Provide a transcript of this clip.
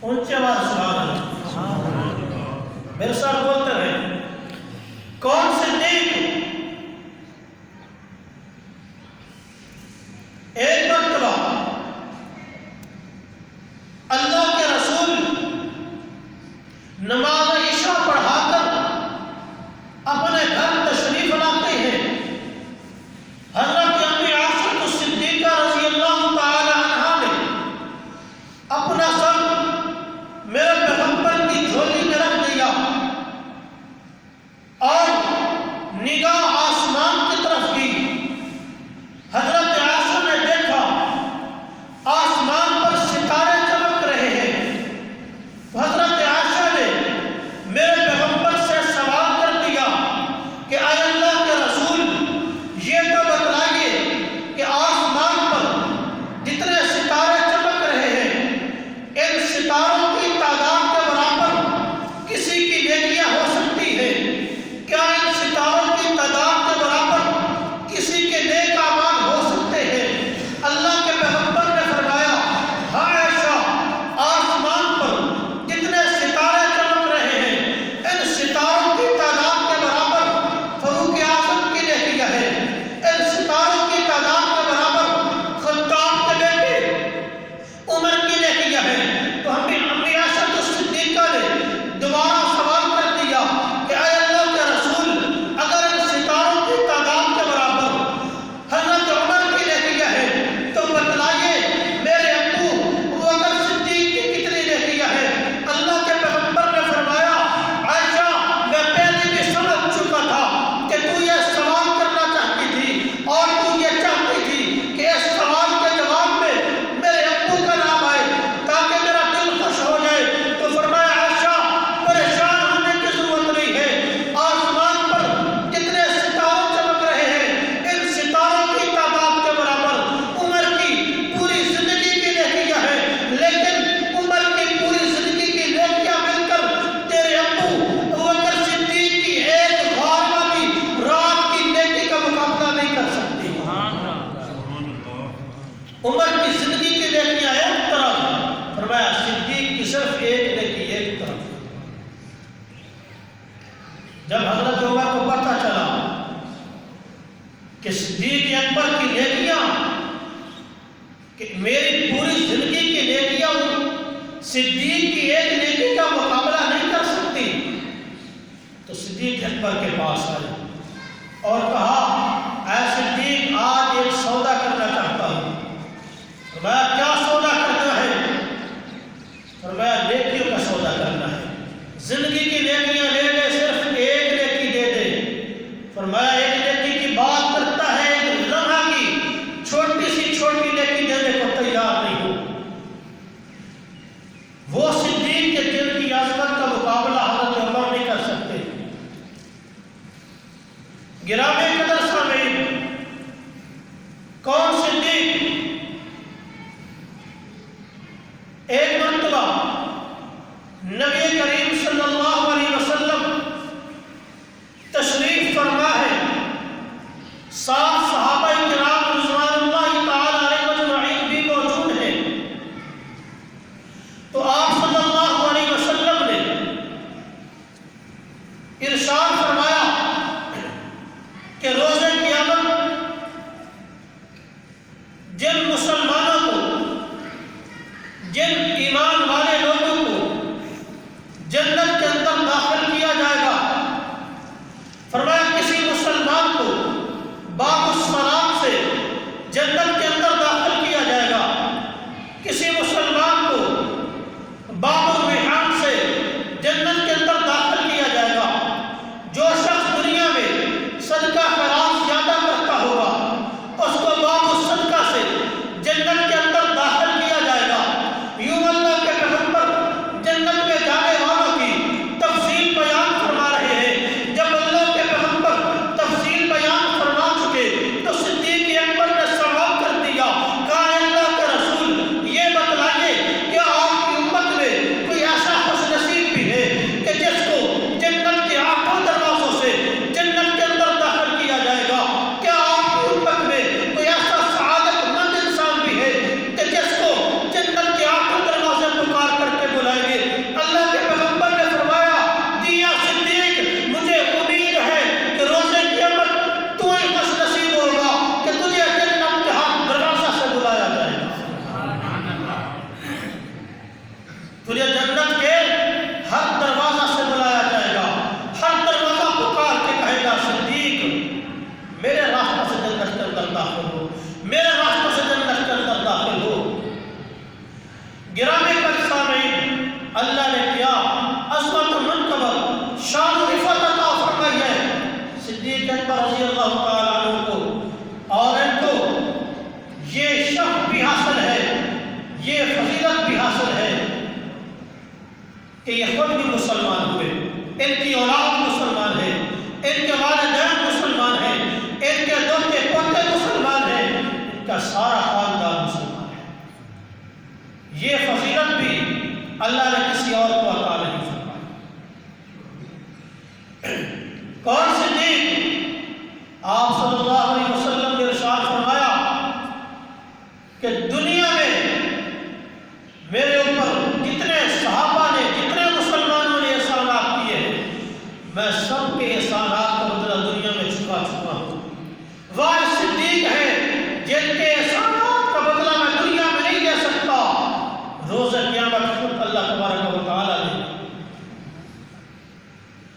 اونچے آواز سبحان اللہ، میرے ساتھ بولتے رہے. کون صدیق؟ ایک مرتبہ اللہ کے رسول نماز عشاء پڑھا کر اپنے گھر تشریف لاتے ہیں. حضرت امی عائشہ صدیقہ رضی اللہ تعالی عنہا نے اپنا سر میرے پیغمبر کی جھولی میں رکھ دیا اور نگاہ آسمان کی طرف کی. حضرت عائشہ نے دیکھا آسمان پر ستارے چمک رہے ہیں. حضرت عائشہ نے میرے پیغمبر سے سوال کر دیا کہ اے اللہ کے رسول، یہ تو بتلائیے کہ آسمان پر جتنے ستارے چمک رہے ہیں ان ستاروں کی تعداد کے برابر کسی کی نیکیاں ہو سکتی ہے؟ کیا ان ستاروں کی تعداد کے برابر کسی کے نیک اعمال ہو سکتے ہیں؟ اللہ کے پیغمبر نے فرمایا ہاں عائشہ، آسمان پر جتنے ستارے چمک رہے ہیں ان ستاروں کی تعداد کے برابر فاروق اعظم کی نیکیاں ہے. ان ستاروں کی تعداد کے برابر خطاب کے بیٹے عمر کی نیکیاں ہیں. تو امی عائشہ صدیقہ نے دوبارہ سوال کر دیا کہ اے اللہ کے رسول، اگر ان ستاروں کی تعداد کے برابر حضرت عمر کی نیکیاں ہیں تو بتلائیے میرے ابو بکر صدیق کی کتنی نیکیاں ہیں؟ اللہ کے پیغمبر نے فرمایا عائشہ، میں پہلے بھی سمجھ چکا تھا کہ تو یہ سوال کرنا چاہتی تھی اور تو یہ چاہتی تھی کہ اس سوال کے جواب میں میرے ابو کا نام آئے تاکہ میرا دل خوش ہو جائے. تو فرمایا عائشہ، پریشان ہونے کی ضرورت نہیں ہے. آسمان پر جتنے ستارے چمک رہے ہیں ان ستاروں کی تعداد کے برابر عمر کی پوری زندگی کی نیکیاں ہیں. لیکن عمر کی پوری زندگی کی نیکیاں مل کر تیرے ابو بکر صدیق کی ایک غار والی رات کی نیکی کا مقابلہ نہیں کر سکتی. عمر کی زندگی کی نیکیاں ایک طرف، فرمایا صدیق کی صرف ایک نیکی ایک طرف. جب حضرت عمر کو پتہ چلا کہ صدیق اکبر کی نیکیاں، کہ میری پوری زندگی کی نیکیاں صدیق کی ایک نیکی کا مقابلہ نہیں کر سکتی، تو صدیق اکبر کے پاس آئے اور کہا اے صدیق، آج ایک سودا کرنا چاہتا ہوں. فرمایا کیا سودا کرنا ہے؟ فرمایا نیکیوں کا سودا کرنا ہے. زندگی کی نیکیاں لے لے، صرف ایک نیکی دے دے. فرمایا ایک نیکی کی بات کرتا ہے، ایک لمحہ کی چھوٹی سی چھوٹی نیکی دینے کو تیار نہیں ہو. وہ صدیق کے دل کی عظمت کا مقابلہ حضرت عمر نہیں کر سکتے. گرامی قدر سامعین، کون صدیق؟ ایک مرتبہ نبی کریم صلی اللہ علیہ وسلم تشریف فرما ہے، سات صحابہ کرام رضوان اللہ تعالی علیہ مجمعین بھی موجود ہیں. تو آپ صلی اللہ علیہ وسلم نے ارشاد فرمایا کہ روز قیامت جن مسلمانوں کو، جن ایمان والے لوگوں کو جنت کے اندر داخل کیا جائے گا، فرمایا کسی مسلمان کو باب السلام سے جنت کے اندر داخل کیا جائے گا، کسی مسلمان کو باب الریحان سے جنت کے اندر داخل کیا جائے گا. جو شخص دنیا میں صدقہ خیرات زیادہ کرتا ہوگا اس کو باب الصدقہ سے جنت کے اندر داخل کیا جائے گا. یوں اللہ کے پیغمبر جنت میں جانے والوں کی اللہ نے کیا عظمت و منقبت شان و عفت عطا فرمائی ہے صدیق اکبر رضی اللہ تعالیٰ عنہ کو، اور ان کو یہ شرف بھی حاصل ہے، یہ فضیلت بھی حاصل ہے کہ یہ خود بھی مسلمان ہوئے، ان کی اولاد مسلمان ہے، ان کے والدین مسلمان ہیں، ان کے دوتے پوتے مسلمان ہیں، ان کا سارا خاندان مسلمان ہے۔ یہ فضیلت بھی اللہ نے کسی اور کو عطا نہیں فرمائی۔ کون صدیق؟ آپ صلی اللہ علیہ وسلم